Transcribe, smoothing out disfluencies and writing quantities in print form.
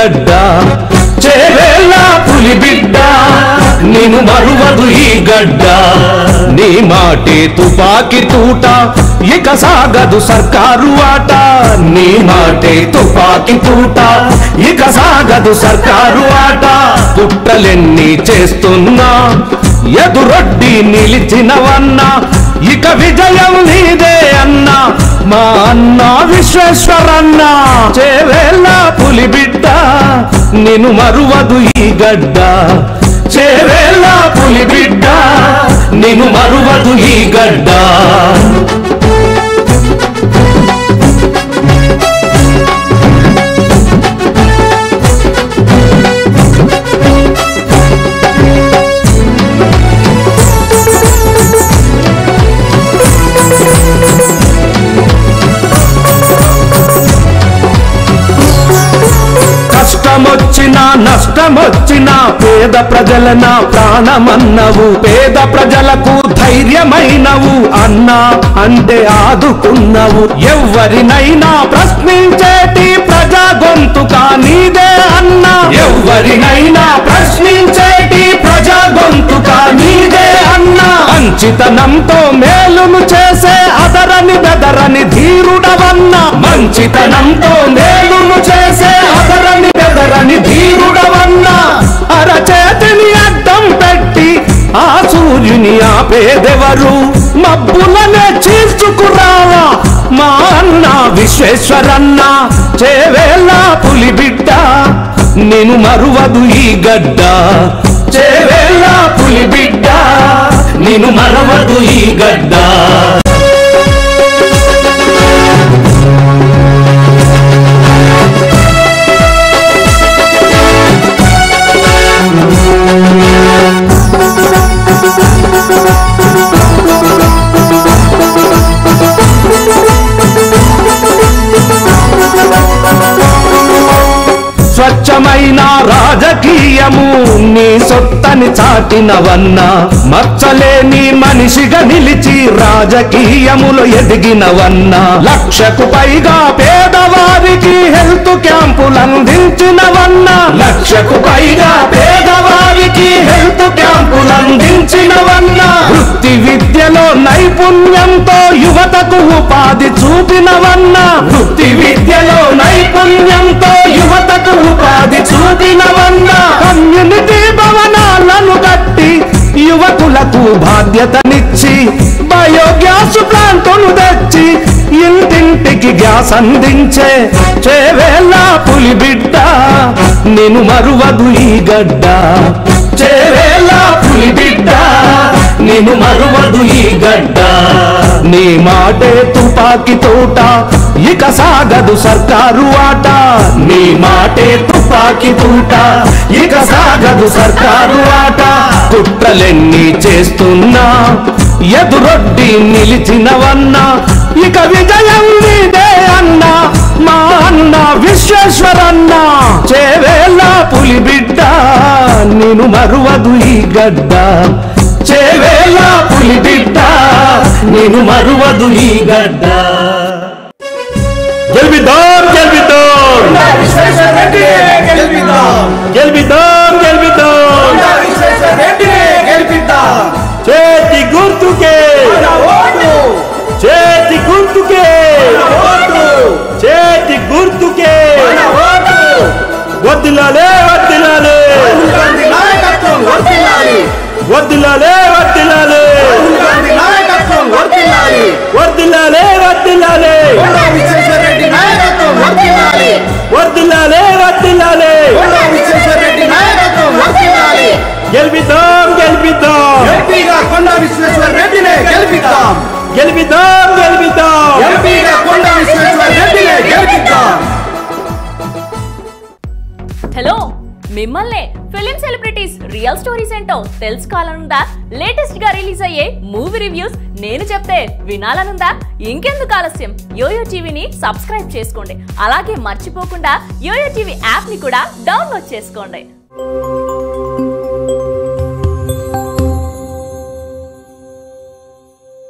గడ్డ చేవేళ్ళ పులిబిడ్డ నిన్ను మరువదు ఈ గడ్డ నీ మాటే తుపాకి తూట ఇక సాగదు సర్కారు ఆట నీ మాటే తుపాకి తూట ఇక సాగదు సర్కారు ఆట కుట్రలెన్ని చేస్తున్నా ఎదురొడ్డి నిలిచినవన్నా ఇక విజయం నీదే అన్నా మా అన్న విశ్వేశ్వరన్న చేవేళ్ళ పులిబిడ్డ నిన్ను మరువదు ఈ గడ్డ చేవేళ్ళ పులిబిడ్డ నిన్ను మరువదు ఈ గడ్డ కష్టమొచ్చినా నష్టమొచ్చినా పేద ప్రజల నా ప్రాణమన్నవు పేద ప్రజలకు ధైర్యమైనవు అన్నా అంటే ఆదుకున్నవు ఎవ్వరినైనా ప్రశ్నించేటి ప్రజా గొంతుక నీదే అన్నా ఎవ్వరినైనా ప్రశ్నించేటి ప్రజా గొంతుక నీదే అన్నా మంచితనంతో మేలును చేసే అదరని బెదరని ధీరుడవన్నా మంచితనంతో మేలును చేసే అదరని బెదరని ధీరుడవన్నా అరచేతిని అడ్డం పెట్టి ఆ సూర్యుని ఆపేదెవరు మబ్బులనే చీల్చుకురావా మా అన్న విశ్వేశ్వరన్న చేవేళ్ళ పులిబిడ్డ నిన్ను మరువదు ఈ గడ్డ చేవేళ్ళ పులిబిడ్డ నిన్ను మరువదు ఈ గడ్డ స్వచ్ఛమైన రాజకీయము నీ సొత్తని చాటినవన్నా మచ్చలేని మనిషిగా నిలిచి రాజకీయములో ఎదిగినవన్నా 1,00,000కు పైగా పేదవారికి హెల్త్ క్యాంపులు అందించినవన్నా 1,00,000కు పైగా పేదవారికి హెల్త్ క్యాంపులు అందించినవన్నా వృత్తి విద్యలో నైపుణ్యంతో యువతకు ఉపాధి చూపినవన్నా వృత్తి విద్యలో నైపుణ్యంతో యువతకు ఉపాధి చూపినవన్నా కమ్యూనిటీ భవనాలను కట్టి యువకులకు బాధ్యతనిచ్చి బయోగ్యాస్ ప్లాంటును తెచ్చి ఇంటింటికి గ్యాస్ అందించే చేవేళ్ళ పులిబిడ్డ నిన్ను మరువదు ఈ గడ్డ చేవేళ్ళ పులిబిడ్డ నిన్ను మరువదు ఈ గడ్డ నీ మాటే తుపాకి తోట ఇక సాగదు సర్కారు ఆట నీ మాటే తుపాకి తూట ఇక సాగదు సర్కారు ఆట కుట్రలెన్ని చేస్తున్నా ఎదురొడ్డి నిలిచినవన్నా ఇక విజయం నీదే అన్నా మా అన్న విశ్వేశ్వరన్న చేవేళ్ళ పులిబిడ్డ నిన్ను మరువదు ఈ గడ్డ చేవేళ్ళ పులిబిడ్డ నిన్ను మరువదు ఈ గడ్డ గెలిపిద్దాం గెలిపిద్దాం గెలిపిద్దాం గెలిపిద్దాం చేతి గుర్తుకే చేతి గుర్తుకే చేతి గుర్తుకే వద్దిలాలే వద్దిలాలే వద్దిలాలే వద్దిలాలే వద్దిలాలే వద్దిలాలే వద్దిలాలే వద్దిలాలే గెలిపిద్దాం గెలిపిద్దాం కొండా విశ్వేశ్వర రెడ్డినే గెలిపిద్దాం గెలిపిద్దాం గెలిపిద్దాం కొండా విశ్వేశ్వర రెడ్డినే గెలిపిద్దాం. హలో మిమ్మల్ని ఫిలిం సెలబ్రిటీస్ రియల్ స్టోరీస్ ఏంటో తెలుసుకోవాలనుందా? లేటెస్ట్ గా రిలీజ్ అయ్యే మూవీ రివ్యూస్ నేను చెప్తే వినాలనుందా? ఇంకెందుకు ఆలస్యం, యోయో టీవీని సబ్స్క్రైబ్ చేసుకోండి. అలాగే మర్చిపోకుండా యోయో టీవీ యాప్ ని కూడా డౌన్లోడ్ చేసుకోండి.